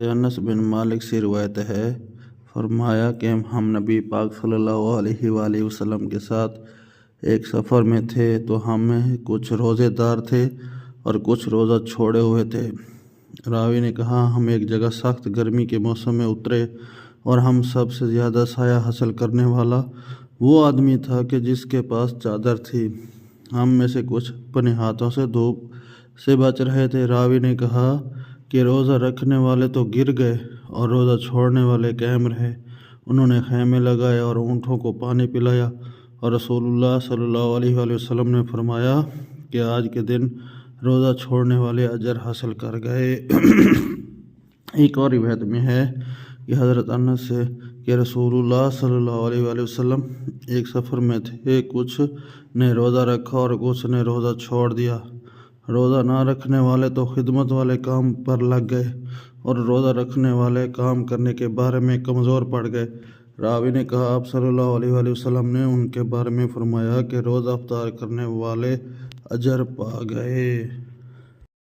انس بن مالک سے روایت ہے، فرمایا کہ ہم نبی پاک صلی اللہ علیہ وآلہ وسلم کے ساتھ ایک سفر میں تھے تو ہم میں کچھ روزے دار تھے اور کچھ روزہ چھوڑے ہوئے تھے۔ راوی نے کہا، ہم ایک جگہ سخت گرمی کے موسم میں اترے اور ہم سب سے زیادہ سایہ حاصل کرنے والا وہ آدمی تھا کہ جس کے پاس چادر تھی۔ ہم میں سے کچھ اپنے ہاتھوں سے دھوپ سے بچ رہے تھے۔ راوی نے کہا کہ روزہ رکھنے والے تو گر گئے اور روزہ چھوڑنے والے قائم رہے۔ انہوں نے خیمے لگائے اور اونٹوں کو پانی پلایا، اور رسول اللہ صلی اللہ علیہ وآلہ وسلم نے فرمایا کہ آج کے دن روزہ چھوڑنے والے اجر حاصل کر گئے۔ ایک اور روایت میں ہے کہ حضرت انس سے کہ رسول اللہ صلی اللہ علیہ وآلہ وسلم ایک سفر میں تھے، کچھ نے روزہ رکھا اور کچھ نے روزہ چھوڑ دیا۔ روزہ نہ رکھنے والے تو خدمت والے کام پر لگ گئے اور روزہ رکھنے والے کام کرنے کے بارے میں کمزور پڑ گئے۔ راوی نے کہا، آپ صلی اللہ علیہ وآلہ وسلم نے ان کے بارے میں فرمایا کہ روزہ افطار کرنے والے اجر پا گئے۔